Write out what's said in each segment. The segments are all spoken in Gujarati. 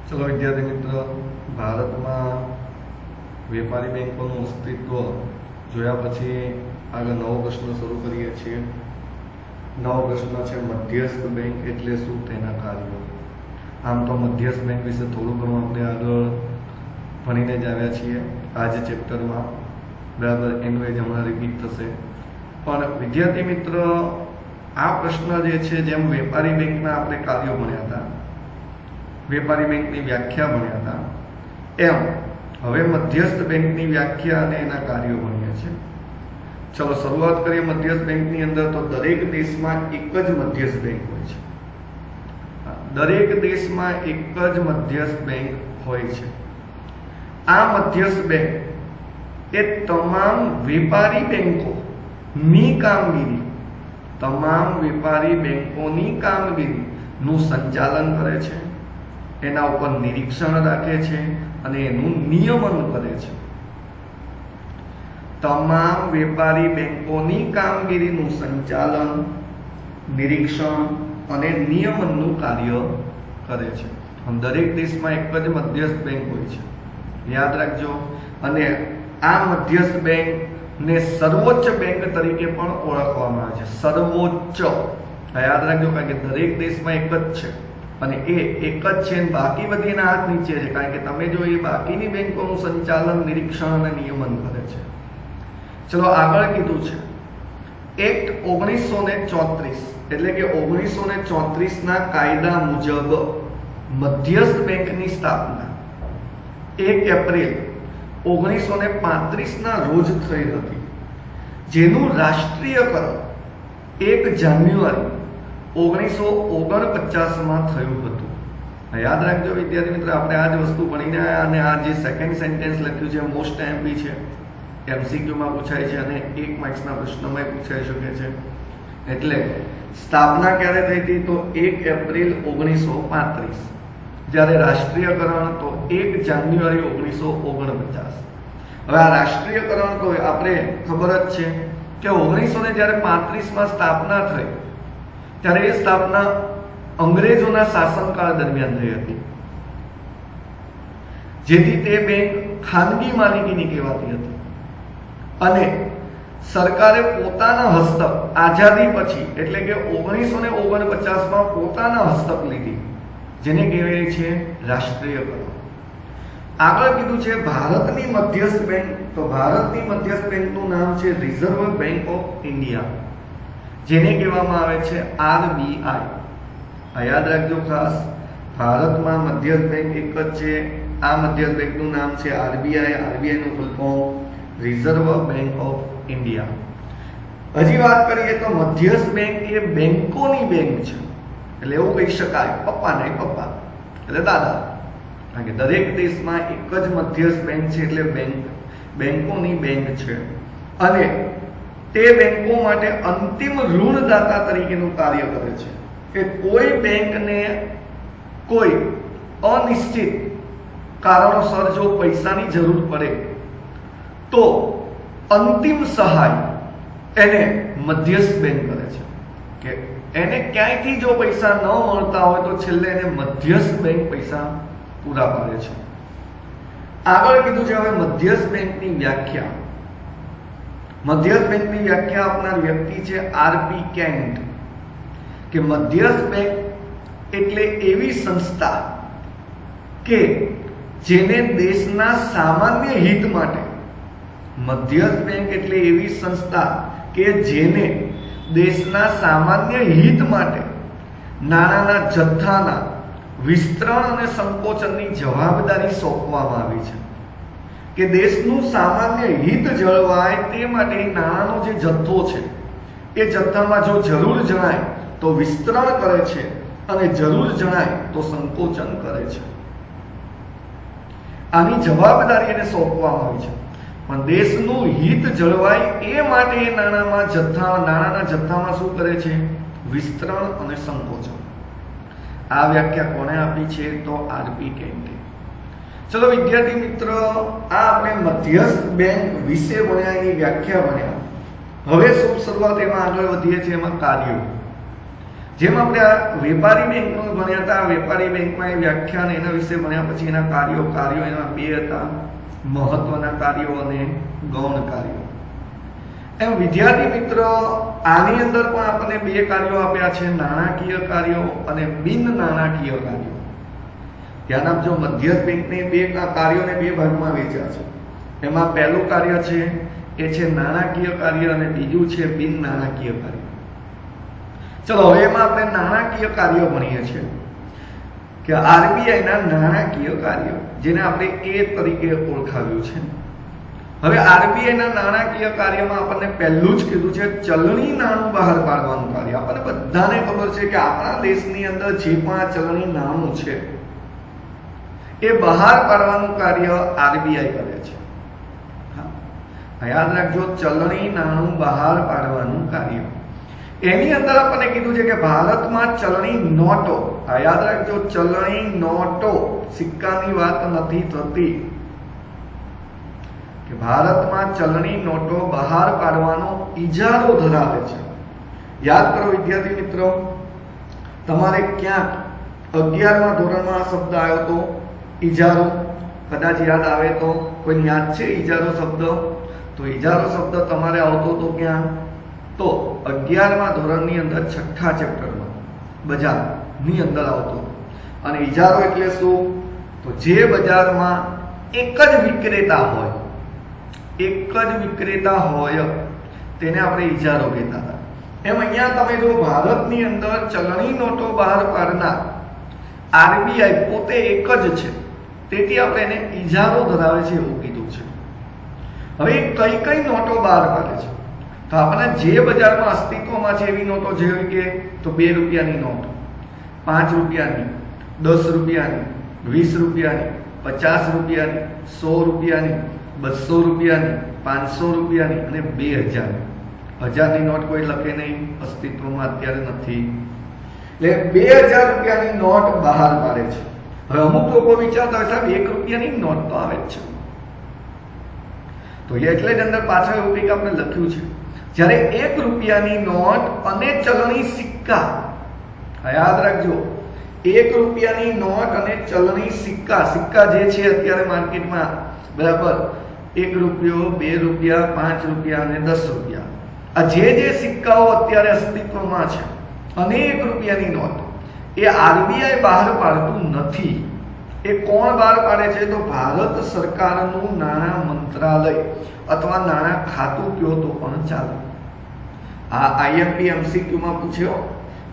चलो विद्यार्थी मित्र, भारत में वेपारी बैंकों अस्तित्व जोया पछी आगे नवो प्रश्न शुरू करीए छीए। नवो प्रश्न है मध्यस्थ बैंक एटले शुं तेना कार्यो। आम तो मध्यस्थ बैंक विषे थोड़ुं घणुं आपणे आगळ भणीने ज आव्या छीए आज चेप्टर में, बराबर एनुं ज हमणां रिपीट थशे। पण विद्यार्थी मित्र, आ प्रश्न जे छे जेम वेपारी बैंकना आपणे कार्यो भण्या हता, वेपारी बैंकनी व्याख्या भण्या हता, एम हवे मध्यस्थ बैंकनी व्याख्या अने एना कार्यो भणीए छे। चलो शुरुआत करिए मध्यस्थ बैंकनी अंदर। तो दरेक देशमां एक ज मध्यस्थ बैंक होय छे। दरेक देशमां एक ज मध्यस्थ बैंक होय छे। आ मध्यस्थ बैंक ए तमाम वेपारी बैंकोनी कामगीरी, तमाम वेपारी बैंकोनी कामगीरीनुं संचालन करे छे, एना उपर निरीक्षण राखे छे अने एनुं नियमन करे छे। तमाम वेपारी बैंकोनी कामगीरीनुं संचालन, निरीक्षण अने नियमननुं कार्य करे छे। हम दरेक देशमां एक ज मध्यस्थ बैंक होय छे, याद राखजो। अने आ मध्यस्थ बैंक ने सर्वोच्च बैंक तरीके पण ओळखवामां आवे छे। सर्वोच्च याद राखजो, कारण के दरेक देशमां एक ज छे અને એ એક જ છે, બાકી બધીના હાથ નીચે છે, કારણ કે તમે જો એ બાકીની બેંકોનું સંચાલન, નિરીક્ષણ અને નિયમન કરે છે। ચલો આગળ કીધું છે એક્ટ 1934 એટલે કે 1934 ના કાયદા મુજબ મધ્યસ્થ બેંકની સ્થાપના 1 એપ્રિલ 1935 ના રોજ થઈ હતી, જેનું રાષ્ટ્રીયકરણ 1 જાન્યુઆરી 1949 में थयुं हतुं। याद रखजो विद्यार्थी मित्र, आपणे आज वस्तु भणीने आया अने आ जे सेकंड सेंटेन्स लख्युं छे मोस्ट एमपी छे, एमसीक्यू में पूछाय छे अने 1 मार्क्सना प्रश्नमां पूछाई शके छे। एटले स्थापना क्यारे थई हती? तो 1 एप्रिल 1935, ज्यारे राष्ट्रीयकरण तो 1 जान्युआरी 1949। हवे आ राष्ट्रीयकरण तो आपणे खबर ज छे के 1935 में स्थापना थई त्यारे स्थापना अंग्रेजोना शासनकाळ दरमियान थई हती, जेथी ते बैंक खानगी मालिकीनी कहेवाती हती अने सरकारे पोताना हस्तक आजादी पछी એટલે કે 1949 માં પોતાના હસ્તક લીધી, જેને કહેવાય છે રાષ્ટ્રીયકરણ। આગળ કીધું છે ભારતની મધ્યસ્થ બેંક। તો ભારતની મધ્યસ્થ બેંકનું નામ છે રિઝર્વ બેંક ઓફ ઇન્ડિયા, જેને કહેવામાં આવે છે આરબીઆઈ। આ યાદ રાખજો ખાસ, ભારતમાં મધ્યસ્થ બેંક એક જ છે। આ મધ્યસ્થ બેંકનું નામ છે આરબીઆઈ। આરબીઆઈ નું full form reserve bank of India. હજી વાત કરીએ તો મધ્યસ્થ બેંક એ બેંકોની બેંક છે, એટલે એવું કહી શકાય પપ્પા નહીં પપ્પા એટલે દાદા, કારણ કે દરેક દેશમાં એક જ મધ્યસ્થ બેંક છે, એટલે બેંકોની બેંક છે। અને તે બેંકો માટે અંતિમ ઋણદાતા તરીકેનું કાર્ય કરે છે કે કોઈ બેંકને કોઈ અનિશ્ચિત કારણોસર જો પૈસાની જરૂર પડે તો અંતિમ સહાય એને મધ્યસ્થ બેંક કરે છે, કે એને ક્યાંયથી જો પૈસા ન મળતા હોય તો છેલ્લે એને મધ્યસ્થ બેંક પૈસા પૂરા પાડે છે। આગળ કીધું છે હવે મધ્યસ્થ બેંકની વ્યાખ્યા। मध्यस्थ बैंक की व्याख्या अपना व्यक्ति है आरपी केंट, के मध्यस्थ बैंक एटले एवी संस्था के जेने देशना सामान्य हित माटे, मध्यस्थ बैंक एटले एवी संस्था के जेने देशना सामान्य हित माटे नाणाना जथ्थाना विस्तरण अने संकोचननी जवाबदारी सोंपवामां आवी छे, કે દેશનું સામાન્ય હિત જળવાય તે માટે નાણાંનો જે જથ્થો છે એ જથ્થામાં જો જરૂર જણાય તો વિસ્તરણ કરે છે અને જરૂર જણાય તો સંકોચન કરે છે। આની જવાબદારી એને સોંપવામાં આવી છે, પણ દેશનું હિત જળવાય એ માટે એ નાણાંના જથ્થામાં શું કરે છે? વિસ્તરણ અને સંકોચન। આ વ્યાખ્યા કોણે આપી છે? તો આરપી કેન્ટે। चलो विद्यार्थी मित्र, आ आपणे मध्यस्थ बैंक विषे भण्या, एनी व्याख्या भण्या। हवे शुभ शुरुआत एमां आगळ वधीए छीए एमां कार्यो। જેમ આપણે આ વેપારી બેંકનું ભણ્યા હતા, વેપારી બેંકમાં એ વ્યાખ્યાન એના વિશે ભણ્યા પછી એના કાર્યો એના બે હતા, મહત્વના કાર્યો અને ગૌણ કાર્યો. એમ વિદ્યાર્થી મિત્રો આની અંદર પણ આપણને બે કાર્યો આપ્યા છે, નાણાકીય કાર્યો અને બિન નાણાકીય કાર્યો. ધ્યાન આપજો, મધ્યસ્થ બેંકને બે કાર્યોને બે ભાગમાં વેચ્યા છે. એમાં પહેલું કાર્ય છે એ છે નાણાકીય કાર્ય અને બીજું છે બિન નાણાકીય કાર્ય. ચલો હવે એમાં આપણે નાણાકીય કાર્યો ભણીએ છીએ કે આરબીઆઈ ના નાણાકીય કાર્યો, જેને આપણે એ તરીકે ઓળખાવ્યું છે. હવે આરબીઆઈ ના નાણાકીય કાર્યમાં આપણને પહેલું જ કીધું છે ચલણી નાણું બહાર પાડવાનું કાર્ય. આપણને બધાને ખબર છે કે આપણા દેશની અંદર જે પણ આ ચલણી નાણું છે એ બહાર પાડવાનું કાર્ય આરબીઆઈ કરે છે. યાદ રાખજો, ચલણી નાણું બહાર પાડવાનું કાર્ય. એની અંદર આપણને કીધું છે કે ભારતમાં ચલણી નોટો, યાદ રાખજો, ચલણી નોટો, સિક્કાની વાત નથી થતી, કે ભારતમાં ચલણી નોટો બહાર પાડવાનો ઇજારો ધરાવે છે. યાદ કરો વિદ્યાર્થી મિત્રો, તમારે ક્યાંક 11મા ધોરણમાં આ શબ્દ આવ્યો તો ઇજારો, કદાચ યાદ આવે તો, કોઈ યાદ છે ઇજારો શબ્દ? તો ઇજારો શબ્દ તમારે આવતો તો ક્યાં? તો 11મા ધોરણની અંદર 6થા ચેપ્ટરમાં બજારની અંદર આવતો. અને ઇજારો એટલે શું? તો જે બજારમાં એક જ વિક્રેતા હોય, એક જ વિક્રેતા હોય તેને આપણે ઇજારો કહેતા હતા. એમ અહીંયા તમે જો ભારતની અંદર ચલણી નોટો બહાર પાડનાર આરબીઆઈ પોતે એક જ છે, તેથી આપણે એને ઇજારો ધરાવે છે એવું કીધું છે. હવે કઈ કઈ નોટો બહાર પાડે છે? તો આપણને જે બજારમાં અસ્તિત્વમાં છે એવી નોટો જેવી કે તો 2 રૂપિયાની નોટ, 5 રૂપિયાની, 10 રૂપિયાની, 20 રૂપિયાની, 50 રૂપિયાની, 100 રૂપિયાની, 200 રૂપિયાની, 500 રૂપિયાની અને 2000. 1000ની નોટ કોઈ લખે નહીં, અસ્તિત્વમાં અત્યારે નથી. એટલે 2000 રૂપિયાની નોટ બહાર પાડે છે. હવે અમુક લોકો વિચારતા હોય સાહેબ 1 રૂપિયાની નોટ તો આવે જ છે. તો એટલે જ અંદર પાછળ એવું કંઈક આપણે લખ્યું છે, જ્યારે 1 રૂપિયાની નોટ અને ચલણી સિક્કા, યાદ રાખજો, 1 રૂપિયાની નોટ અને ચલણી સિક્કા, સિક્કા જે છે અત્યારે માર્કેટમાં, બરાબર, 1 રૂપિયો, 2 રૂપિયા, 5 રૂપિયા અને 10 રૂપિયા, આ જે સિક્કાઓ અત્યારે અસ્તિત્વમાં છે અને 1 રૂપિયાની નોટ, એ આરબીઆઈ બહાર પાડતું નથી. એ કોણ બહાર પાડે છે? તો ભારત સરકારનું નાણાં મંત્રાલય અથવા નાણાં ખાતું કયો તો પણ ચાલે. આ આઈએમપી એમસીક્યુમાં પૂછ્યો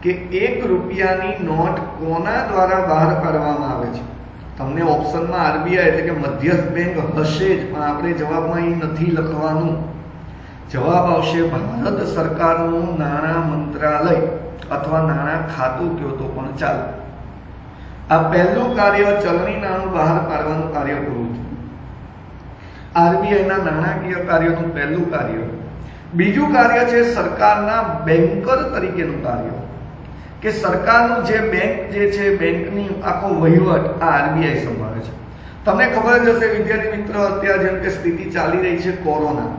કે 1 રૂપિયાની નોટ કોના દ્વારા બહાર પાડવામાં આવે છે? તમને ઓપ્શનમાં આરબીઆઈ એટલે કે મધ્યસ્થ બેંક હશે જ, પણ આપણે જવાબમાં એ નથી લખવાનું. જવાબ આવશે ભારત સરકારનું નાણાં મંત્રાલય અથવા નાણાં ખાતું કયો તો પણ ચાલે. આ પહેલું કાર્ય ચલણી નાણું બહાર પાડવાનું કાર્ય પૂરું થયું. આરબીઆઈના નાણાકીય કાર્યનું પહેલું કાર્ય. બીજું કાર્ય છે સરકારના બેન્કર તરીકેનું કાર્ય, કે સરકારનું જે બેંક જે છે, બેંકની આખો વહીવટ આ આરબીઆઈ સંભાળે છે. તમને ખબર જ હશે વિદ્યાર્થી મિત્રો, અત્યારે જેમ કે સ્થિતિ ચાલી રહી છે કોરોના,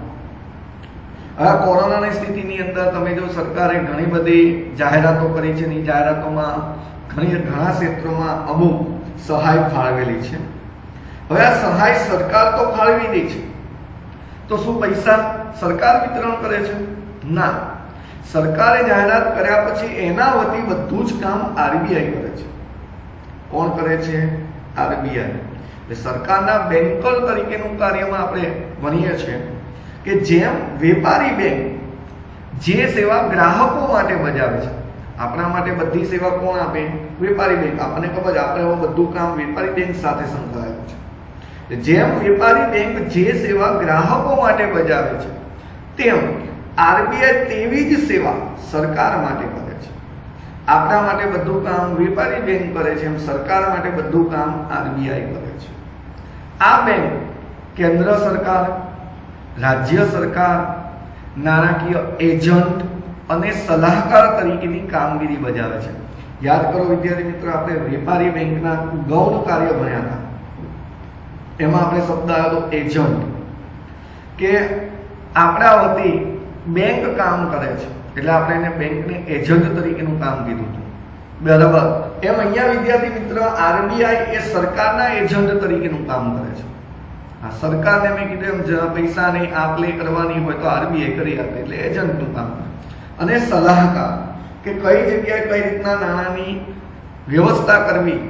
આ કોરોનાની સ્થિતિની અંદર તમે જો સરકારે ઘણી બધી જાહેરાતો કરી છે, એ જાહેરાતોમાં ઘણા ક્ષેત્રોમાં અમુક સહાય ફાળવેલી છે. હવે આ સહાય સરકાર તો ફાળવી દે છે, તો શું પૈસા સરકાર વિતરણ કરે છે? ના, સરકારે જાહેરાત કર્યા પછી એના વતી બધું જ કામ આરબીઆઈ કરે છે. કોણ કરે છે? આરબીઆઈ. એટલે સરકારના બેન્કર તરીકેનું કાર્યમાં આપણે ભણીએ છીએ કે જેમ વેપારી બેંક જે સેવા ગ્રાહકો માટે બજાવે છે, આપણા માટે બધી સેવા કોણ આપે? વેપારી બેંક. આપણને ખબર છે, આપણે બધું કામ વેપારી બેંક સાથે સંકળાયેલું છે. જેમ વેપારી બેંક જે સેવા ગ્રાહકો માટે બજાવે છે, તેમ આરબીઆઈ તેવી જ સેવા સરકાર માટે કરે છે. આપણા માટે બધું કામ વેપારી બેંક કરે છે, એમ સરકાર માટે બધું કામ આરબીઆઈ કરે છે. આ બેંક કેન્દ્ર સરકાર, રાજ્ય સરકાર, નાણાકીય એજન્ટ અને સલાહકાર તરીકેની કામગીરી બજાવે છે. યાદ કરો વિદ્યાર્થી મિત્રો, આપણે વેપારી બેંકના ગૌણ કાર્ય ભણ્યા હતા, એમાં આપણે શબ્દ આવ્યો એજન્ટ, કે આપણા વતી બેંક કામ કરે છે. એટલે આપણે એને બેંકને એજન્ટ તરીકેનું કામ કીધું હતું, બરાબર. એમ અહીંયા વિદ્યાર્થી મિત્ર આરબીઆઈ એ સરકારના એજન્ટ તરીકેનું કામ કરે છે. આ સરકારને મેં કીધું એમ પૈસા નહીં આપ લે કરવાની હોય તો આરબીઆઈ કરી આપે, એટલે એજન્ટનું કામ કરે. અને સલાહકાર કે કઈ જગ્યાએ કઈ રીતના નાણાંની વ્યવસ્થા કરવી,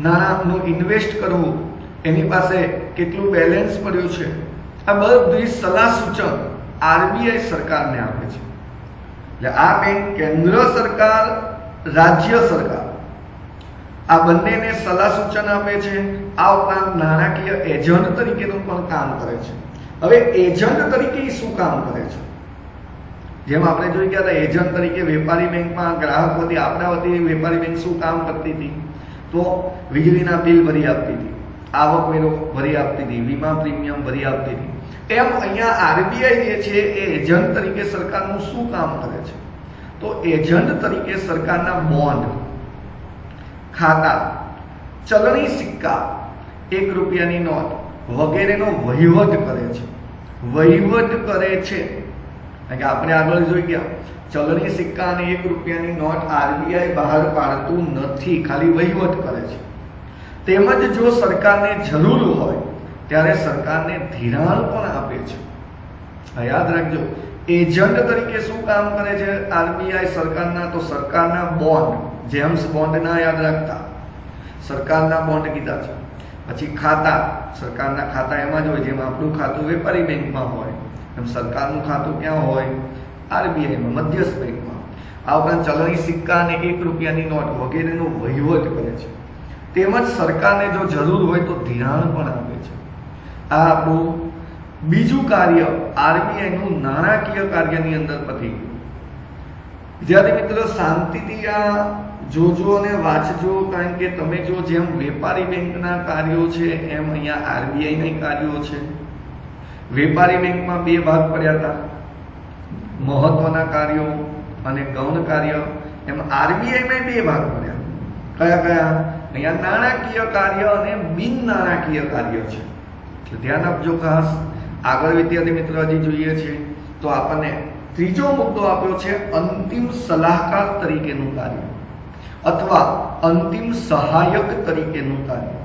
નાણાંનું ઇન્વેસ્ટ કરવું, એની પાસે કેટલું બેલેન્સ પડ્યું છે, આ બધી સલાહ સૂચન આરબીઆઈ સરકારને આપે છે. એટલે આ બેંક કેન્દ્ર સરકાર, રાજ્ય સરકાર આ બંનેને સલાહ સૂચન આપે છે. આ ઉપરાંત નાણાકીય એજન્ટ તરીકેનું પણ કામ કરે છે. હવે એજન્ટ તરીકે શું કામ કરે છે? જેમ આપણે જોઈ ગયા હતા, એજન્ટ તરીકે વેપારી બેંકમાં ગ્રાહક વતી, આપણા વતી વેપારી બેંક શું કામ કરતી હતી? તો વીજળીના બિલ ભરી આપતી હતી, આવકવેરો ભરી આપતી હતી, વીમા પ્રીમિયમ ભરી આપતી હતી. એમ અહીંયા આરબીઆઈ જે છે એ એજન્ટ તરીકે સરકારનું શું કામ કરે છે? તો એજન્ટ તરીકે સરકારના બોન્ડ, ખાતા, ચલણી સિક્કા, 1 રૂપિયાની નોટ વગેરેનો વહીવટ કરે છે. વહીવટ કરે છે કે આપણે આગળ જોઈ ગયા, ચલણી સિક્કા અને 1 રૂપિયાની નોટ આરબીઆઈ બહાર પાડતું નથી, ખાલી વહીવટ કરે છે. તેમજ જો સરકારને જરૂર હોય ત્યારે સરકારને ધિરાણ પણ આપે છે. યાદ રાખજો, એજન્ટ તરીકે શું કામ કરે છે આરબીઆઈ સરકારના? તો સરકારના બોન્ડ, જેમ્સ બોન્ડ ના યાદ રાખતા, સરકારના બોન્ડ કીધા છે. પછી ખાતા, સરકારના ખાતા એમાં જ હોય, જેમ આપણું ખાતું વેપારી બેંકમાં હોય એમ સરકારનું ખાતું ક્યાં હોય? આરબીઆઈમાં, મધ્યસ્થ બેંકમાં. આ ઉપરાંત ચલણી સિક્કા અને 1 રૂપિયાની નોટ વગેરેનો વહીવટ કરે છે. તેમજ સરકારને જો જરૂર હોય તો ધિરાણ પણ આપે છે. આ આપણું બીજું કાર્ય આરબીઆઈનું નાણાકીય કાર્યની અંદર પતી ગયું. વિદ્યાર્થી મિત્રો શાંતિથી આ જોજો અને વાંચજો, કારણ કે તમે જો જેમ વેપારી બેંકના કાર્યો છે એમ અહીંયા આરબીઆઈના કાર્યો છે. વેપારી બેંકમાં 2 ભાગ પડ્યા હતા, મહત્વના કાર્યો અને ગૌણ કાર્ય. એમ આરબીઆઈમાં 2 ભાગ પડ્યા. કયા કયા? અહીંયા નાણાકીય કાર્ય અને બિન નાણાકીય કાર્ય છે. એટલે ધ્યાન આપજો ખાસ. આગળ વિદ્યાર્થી મિત્રો હજી જોઈએ છે તો આપણને ત્રીજો મુદ્દો આપ્યો છે અંતિમ સલાહકાર તરીકેનું કાર્ય અથવા અંતિમ સહાયક તરીકેનું કાર્ય.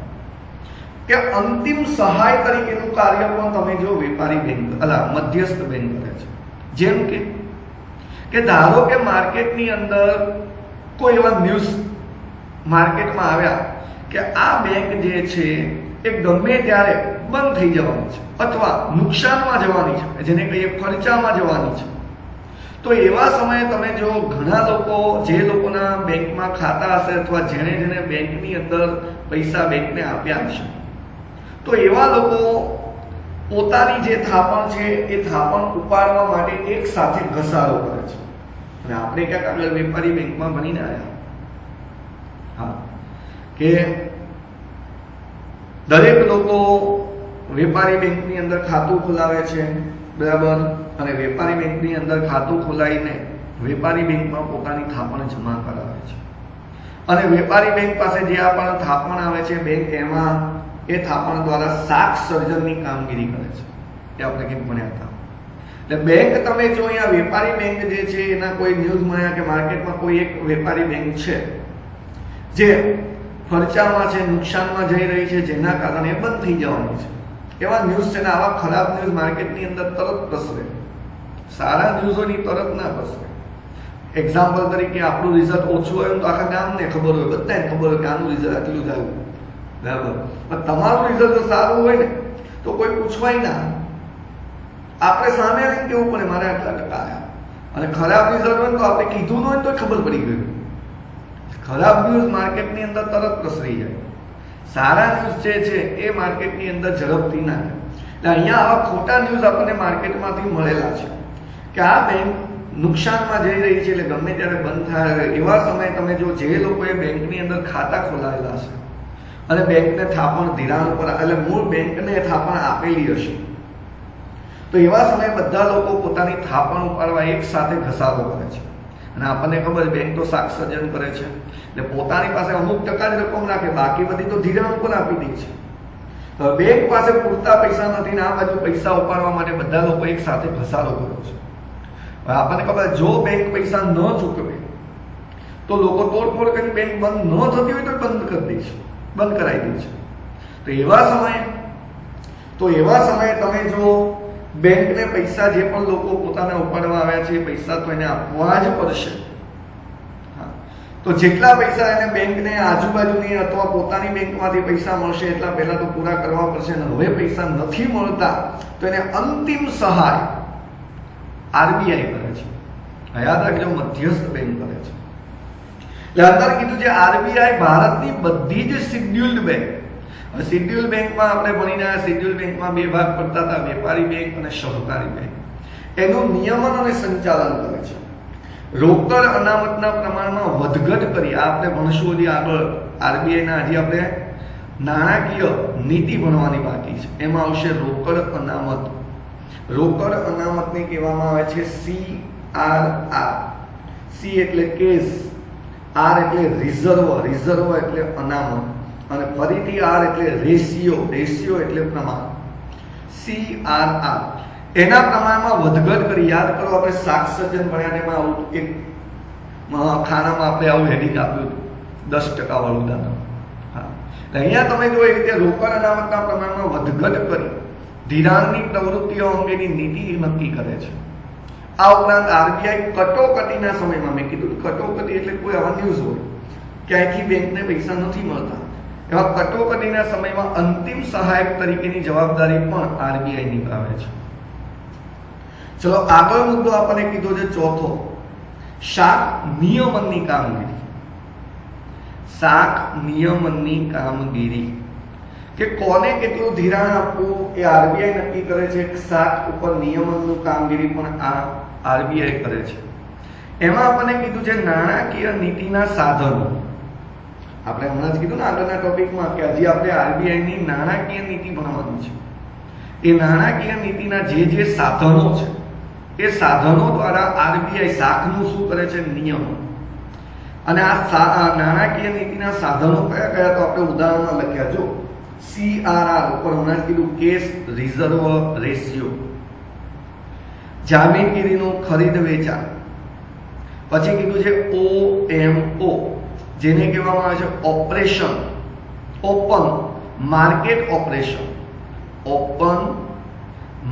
કે અંતિમ સહાય તરીકેનું કાર્ય પણ તમે જો વેપારી બેંક મધ્યસ્થ બેંક કરે છે. જેમ કે ધારો કે માર્કેટની અંદર કોઈ એવા ન્યૂઝ માર્કેટમાં આવ્યા કે આ બેંક જે છે એ ગમે ત્યારે બંધ થઈ જવાની છે અથવા નુકસાનમાં જવાની છે, જેને કહીએ ખર્ચામાં જવાની છે. તો એવા સમયે તમે જો ઘણા લોકો, જે લોકોના બેંકમાં ખાતા હશે અથવા જેણે બેંકની અંદર પૈસા બેંકને આપ્યા હશે, તો એવા લોકો પોતાની જે થાપણ છે એ થાપણ ઉપાડવા માટે એક સાથે ઘસારો કરે છે. અને આપણે ક્યાંક આગળ વેપારી બેંકમાં બનીને આવ્યા, હા, કે દરેક લોકો વેપારી બેંકની અંદર ખાતું ખોલાવે છે, બરાબર. અને વેપારી બેંકની અંદર ખાતું ખોલાવીને વેપારી બેંકમાં પોતાની થાપણ જમા કરાવે છે. અને વેપારી બેંક પાસે જે પણ થાપણ આવે છે, બેંક એમાં એ થાપણ દ્વારા શાખ સર્જનની કામગીરી કરે છે. એ આપણે કંઈક ભણ્યા હતા. એટલે બેંક તમે જો અહીંયા વેપારી બેંક જે છે એના કોઈ ન્યૂઝ મળ્યા કે માર્કેટમાં કોઈ એક વેપારી બેંક છે જે ખર્ચામાં છે, નુકસાનમાં જઈ રહી છે, જેના કારણે બંધ થઈ જવાની છે, એવા ન્યૂઝ છે ને આવા ખરાબ ન્યૂઝ માર્કેટની અંદર તરત પ્રસરે. સારા ન્યૂઝોની તરત ના પ્રસરે. એક્ઝામ્પલ તરીકે આપણું રિઝલ્ટ ઓછું આવ્યું તો આખા ગામને ખબર હોય, બધાને ખબર હોય કે આનું રિઝલ્ટ આટલું જ આવ્યું, બરાબર. પણ તમારું રિઝલ્ટ સારું હોય ને તો કોઈ પૂછવાય ના, આપણે સામે આવીને કેવું પડે મારે આટલા ટકા આવ્યા. અને ખરાબ રિઝલ્ટ હોય તો આપણે કીધું ન હોય તો ખબર પડી ગયું. ખરાબ ન્યૂઝ માર્કેટની અંદર તરત પ્રસરી જાય. સારા ન્યૂઝ જે છે એ માર્કેટની અંદર ઝડપથી ના જાય. એટલે અહીંયા આવા ખોટા ન્યૂઝ આપણને માર્કેટમાંથી મળેલા છે કે આ બેંક નુકસાનમાં જઈ રહી છે, એટલે ગમે ત્યારે બંધ થાય. એવા સમયે તમે જો જે લોકોએ બેંકની અંદર ખાતા ખોલાવેલા છે અને બેંકને થાપણ ધિરાણ ઉપર, એટલે મૂળ બેંકને થાપણ આપેલી હશે, તો એવા સમયે બધા લોકો પોતાની થાપણ ઉપાડવા એક સાથે ઘસારો કરે છે. અને આપણને ખબર, બેંક તો શાખ સર્જન કરે છે, એટલે પોતાની પાસે અમુક ટકા જ રકમ રાખે, બાકી બધી તો ધિરાણ ઉપર આપી દે છે. તો બેંક પાસે પૂરતા પૈસા નથી ને આ બાજુ પૈસા ઉપાડવા માટે બધા લોકો એક સાથે ઘસારો કર્યો છે. હવે આપણને ખબર જો બેંક પૈસા ન ચૂકવે તો લોકો તોડફોડ કરી બેંક બંધ ન થતી હોય તો બંધ કરી દે છે, બંધ કરાવી દે છે. તો એવા સમયે તમે જો બેંકને પૈસા જે પણ લોકો પોતાના ઉપાડવા આવ્યા છે એ પૈસા તો એને આપવા જ પડશે. તો જેટલા પૈસા એને બેંકને આજુબાજુની અથવા પોતાની બેંકમાંથી પૈસા મળશે એટલા પહેલા તો પૂરા કરવા પડશે. અને હવે પૈસા નથી મળતા તો એને અંતિમ સહાય આરબીઆઈ કરે છે. યાદ રાખજો, મધ્યસ્થ બેંક કરે છે. એટલે અંદર કીધું છે આરબીઆઈ ભારતની બધી જ શિડ્યુલ્ડ બેંક, શિડ્યુલ બેંકમાં આપણે ભણીને શિડ્યુલ બેંકમાં બે ભાગ પડતા હતા, વેપારી બેંક અને સહકારી બેંક. એનું નિયમન અને સંચાલન કરે છે. રોકડ અનામતના પ્રમાણમાં વધઘટ કરી આપણે ભણશું હજી આગળ. આરબીઆઈના હજી આપણે નાણાકીય નીતિ ભણવાની બાકી છે. એમાં આવશે રોકડ અનામત. રોકડ અનામતને કહેવામાં આવે છે CRR. સી એટલે કેસ, આર એટલે રિઝર્વ, રિઝર્વ એટલે અનામત, અને ફરીથી આર એટલે રેશિયો, રેશિયો એટલે પ્રમાણ. CRR એના પ્રમાણમાં વધઘટ કરી. યાદ કરો આપણે શાક સર્જન ભણ્યા એમાં આવું એક ખાનામાં આપણે આવું હેડિંગ આપ્યું હતું 10% વાળું દાખલ. હા, અહીંયા તમે જો એ રીતે રોકડ અનામતના પ્રમાણમાં વધઘટ કરી ધિરાણની પ્રવૃત્તિઓ અંગેની નીતિ નક્કી કરે છે. આ ઉપરાંત આરબીઆઈ કટોકટીના સમયમાં, મેં કીધું કટોકટી એટલે કોઈ આવા ન્યૂઝ હોય ક્યાંયથી બેંકને પૈસા નથી મળતા, એવા કટોકટીના સમયમાં અંતિમ સહાયક તરીકેની જવાબદારી પણ આરબીઆઈ નિભાવે છે. ચલો આગળ મુદ્દો આપણને કીધો છે ચોથો, શાખ નિયમનની કામગીરી. શાખ નિયમનની કામગીરી કે કોને કેટલું ધિરાણ આપવું એ આરબીઆઈ નક્કી કરે છે. શાખ ઉપર નિયમનનું કામગીરી પણ આ આરબીઆઈ કરે છે. એમાં આપણને કીધું છે નાણાકીય નીતિના સાધનો. આપણે હમણાં જ કીધું ને આગળના ટોપિકમાં કે હજી આપણે આરબીઆઈની નાણાકીય નીતિ ભણવાની છે. એ નાણાકીય નીતિના જે સાધનો છે એ સાધનો દ્વારા આરબીઆઈ શાખનું શું કરે છે? નિયમન. અને આ નાણાકીય નીતિના સાધનો કયા કયા તો આપણે ઉદાહરણમાં લખ્યા. જો CRR ઉપર હમણાં જ કીધું કેસ, રિઝર્વ, રેશિયો, જામીનગીરીનું ખરીદ વેચાણ. પછી કીધું છે OMO જેને કહેવામાં આવે છે operation, open market operation, open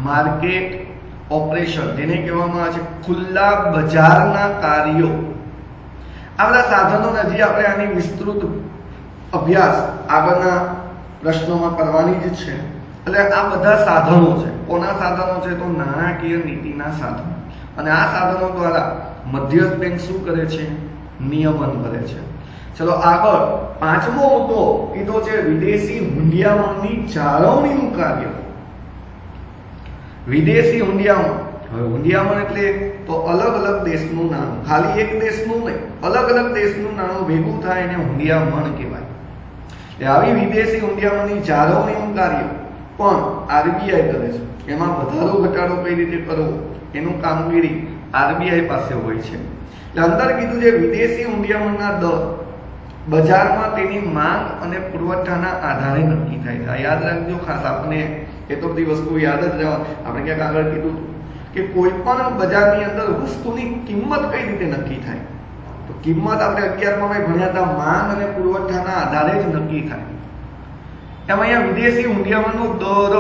market operation જેને કહેવામાં આવે છે ખુલ્લા બજારના કાર્યો. આ બધા સાધનો હજી આપણે આની વિસ્તૃત અભ્યાસ આગળના પ્રશ્નોમાં કરવાની જ છે. એટલે આ બધા સાધનો છે. કોના સાધનો છે? તો નાણાકીય નીતિના સાધનો. અને આ સાધનો દ્વારા મધ્યસ્થ બેંક શું કરે છે? નિયમન કરે છે. ચલો આગળ પાંચમો મુદ્દો કીધો છે વિદેશી હુંડિયામણની જાળવણીનું કાર્ય. વિદેશી હુંડિયામણ. હવે હુંડિયામણ એટલે તો અલગ અલગ દેશનું નાણું, ખાલી એક દેશનું નહીં, અલગ અલગ દેશનું નાણું ભેગું થાય એને હુંડિયામણ કહેવાય. આવી વિદેશી હુંડિયામણની જાળવણીનું કાર્ય પણ આરબીઆઈ કરે છે. એમાં વધારો ઘટાડો કઈ રીતે કરવો એનું કામગીરી આરબીઆઈ પાસે હોય છે. એટલે અંદર કીધું છે વિદેશી હુંડિયામણના દર બજારમાં તેની માંગ અને પુરવઠાના આધારે નક્કી થાય છે. યાદ રાખજો ખાસ, આપણે એ તો બધી વસ્તુ યાદ જ રહેવા. આપણે ક્યાંક આગળ કીધું કે કોઈ પણ બજારની અંદર વસ્તુની કિંમત કઈ રીતે નક્કી થાય? તો કિંમત આપણે 11માં ભણ્યા હતા, માંગ અને પુરવઠાના આધારે જ નક્કી થાય. એમાં અહીંયા વિદેશી હુંડિયામણનો દર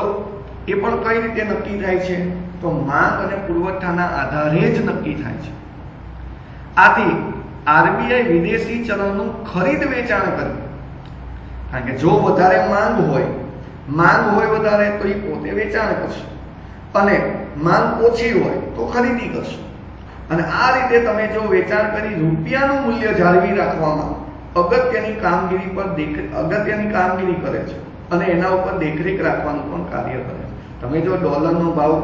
એ પણ કઈ રીતે નક્કી થાય છે? તો માંગ અને પુરવઠાના આધારે જ નક્કી થાય છે. આથી આરબીઆઈ વિદેશી ચલણનું ખરીદ વેચાણ કરે. કારણ કે જો વધારે માંગ હોય વધારે તો એ પોતે વેચાણ કરશે, અને માંગ ઓછી હોય તો ખરીદી કરશે. અને આ રીતે તમે જો વેચાણ કરી રૂપિયાનું મૂલ્ય જાળવી રાખવામાં અગત્યની કામગીરી કરે છે અને એના ઉપર દેખરેખ રાખવાનું પણ કાર્ય કરે છે. તમે જો ડોલરનો ભાવ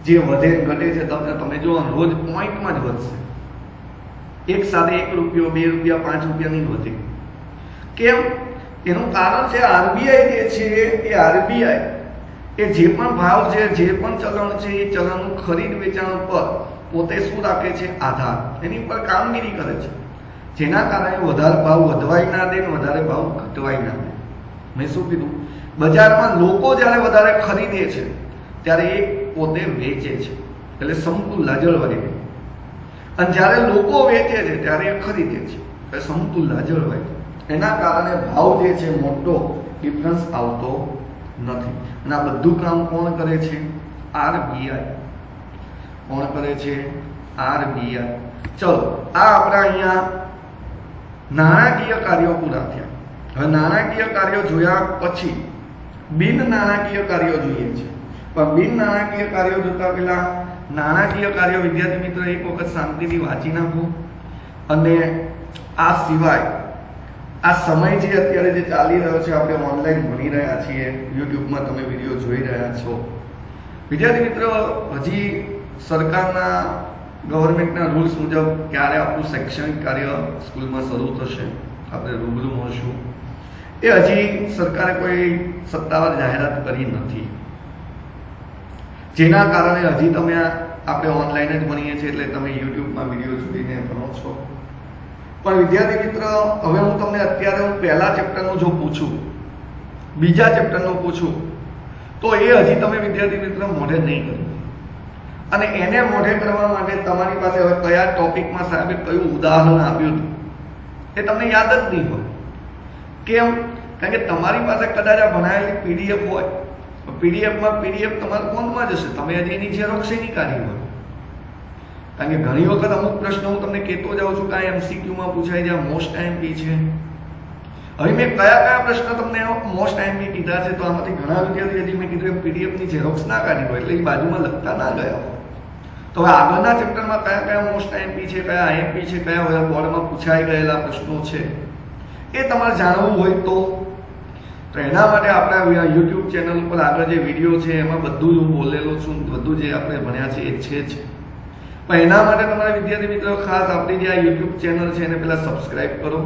જે વધે ઘટે છે તમે જો રોજ પોઈન્ટમાં જ વધશે. એક સાથે 1 રૂપિયો, 2 રૂપિયા, 5 રૂપિયા નહીં વધે. કેમ? એનું કારણ છે આરબીઆઈ જે છે એ આરબીઆઈ એ જે પણ ભાવ છે, જે પણ ચલણ છે એ ચલણનું ખરીદ વેચાણ ઉપર પોતે શું રાખે છે? આધાર. એની પર કામગીરી કરે છે, જેના કારણે વધારે ભાવ વધવાય ના દે ને વધારે ભાવ ઘટવાય ના દે. મેં શું કીધું? બજારમાં લોકો જ્યારે વધારે ખરીદે છે ત્યારે એ પોતે વેચે છે, એટલે સમતુલા જળવાઈ રહે. અને જ્યારે લોકો વેચે છે ત્યારે એ ખરીદે છે, એ સમતુલા જળવાય. એના કારણે ભાવ જે છે મોટો ડિફરન્સ આવતો નથી. અને આ બધું કામ કોણ કરે છે? RBI. કોણ કરે છે? RBI. ચલો, આ આપણા અહીંયા નાણાકીય કાર્યો પૂરા થયા. હવે નાણાકીય કાર્યો જોયા પછી બિન નાણાકીય કાર્યો જોઈએ છે. પણ બિન નાણાકીય કાર્યો જોતા પહેલા નાણાકીય કાર્યો વિદ્યાર્થી મિત્રો એક વખત શાંતિથી વાંચી નાખો. અને આ સિવાય આ સમય જે અત્યારે જે ચાલી રહ્યો છે, આપણે ઓનલાઈન ભણી રહ્યા છીએ, યુટ્યુબમાં તમે વિડીયો જોઈ રહ્યા છો. વિદ્યાર્થી મિત્રો, હજી સરકારના ગવર્મેન્ટના રૂલ્સ મુજબ ક્યારે આપણું શૈક્ષણિક કાર્ય સ્કૂલમાં શરૂ થશે, આપણે રૂબરૂ મળશું. એ હજી સરકારે કોઈ સત્તાવાર જાહેરાત કરી નથી, જેના કારણે હજી તમે આપણે ઓનલાઈન જ ભણીએ છીએ એટલે તમે યુટ્યુબમાં વિડીયો જોઈને ભણો છો. પણ વિદ્યાર્થી મિત્ર, હવે હું તમને અત્યારે પહેલા ચેપ્ટરનું જો પૂછું, બીજા ચેપ્ટરનું પૂછું, તો એ હજી તમે વિદ્યાર્થી મિત્ર મોઢે નહીં કરો. અને એને મોઢે કરવા માટે તમારી પાસે હવે કયા ટોપિકમાં સાહેબે કયું ઉદાહરણ આપ્યું હતું એ તમને યાદ જ નહીં હોય. કેમ? કારણ કે તમારી પાસે કદાચ આ ભણાયેલી PDF હોય, PDF તમારા ફોનમાં જશે, તમે હજી એની ઝેરોક્ષ નહીં કાઢી હોય. કારણ કે ઘણી વખત અમુક પ્રશ્નો હું તમને કહેતો જાઉં છું કે આ MCQમાં પૂછાય છે, મોસ્ટ IMP છે. હવે મેં કયા પ્રશ્ન તમને મોસ્ટ IMP કીધા છે, તો આમાંથી ઘણા વિદ્યાર્થી હજી મેં કીધું PDFની ઝેરોક્ષ ના કાઢી હોય એટલે એ બાજુમાં લખતા ના ગયા હોય. તો હવે આગળના ચેપ્ટરમાં કયા મોસ્ટ IMP છે, કયા IMP છે, કયા બોર્ડમાં પૂછાઈ ગયેલા પ્રશ્નો છે, એ તમારે જાણવું હોય તો એના માટે આપણા યુટ્યુબ ચેનલ ઉપર આગળ જે વિડીયો છે એમાં બધું જ હું બોલેલો છું, બધું જે આપણે ભણ્યા છે એ છે જ. પણ એના માટે તમારા વિદ્યાર્થી મિત્રો ખાસ આપણી જે આ યુટ્યુબ ચેનલ છે એને પહેલાં સબસ્ક્રાઈબ કરો,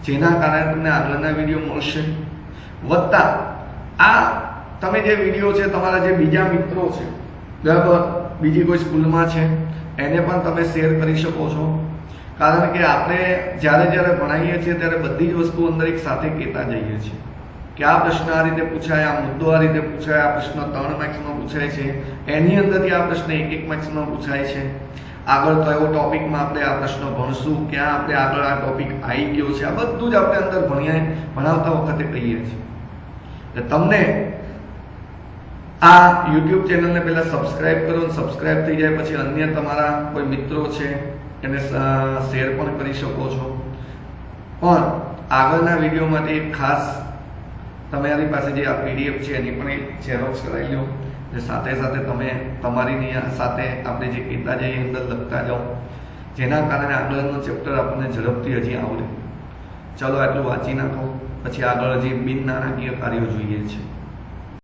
જેના કારણે તમને આગળના વિડીયો મળશે. વત્તા આ તમે જે વિડીયો છે તમારા જે બીજા મિત્રો છે, બરાબર, બીજી કોઈ સ્કૂલમાં છે, એને પણ તમે શેર કરી શકો છો. કારણ કે આપણે જ્યારે ભણાવીએ છીએ ત્યારે બધી જ વસ્તુ અંદર એક સાથે કહેતા જઈએ છીએ કે આ પ્રશ્ન આ રીતે પૂછાય, આ મુદ્દો આ રીતે પૂછાય, આ પ્રશ્ન 3 માર્ક્સમાં પૂછાય છે, એની અંદરથી આ પ્રશ્ન 1 માર્ક્સમાં પૂછાય છે. આગળ કયો ટોપિકમાં આપણે આ પ્રશ્ન ભણશું, ક્યાં આપણે આગળ આ ટોપિક આવી ગયો છે, આ બધું જ આપણે અંદર ભણાવતા વખતે કહીએ છીએ. એટલે તમને આ યુટ્યુબ ચેનલને પહેલા સબસ્ક્રાઇબ કરો. સબસ્ક્રાઇબ થઈ જાય પછી અન્ય તમારા કોઈ મિત્રો છે એને શેર પણ કરી શકો છો. પણ આગળના વિડીયો માટે એક ખાસ તમારી પાસે જે આ PDF છે એની પણ એક ઝેરોક્ષ કરાવી લો. સાથે સાથે તમે તમારી સાથે આપણે જે કહેતા જઈએ અંદર લખતા જાઓ, જેના કારણે આગળનો ચેપ્ટર આપણને ઝડપથી હજી આવડે. ચલો આટલું વાંચી નાખો, પછી આગળ હજી બિન નાણાકીય કાર્યો જોઈએ છે.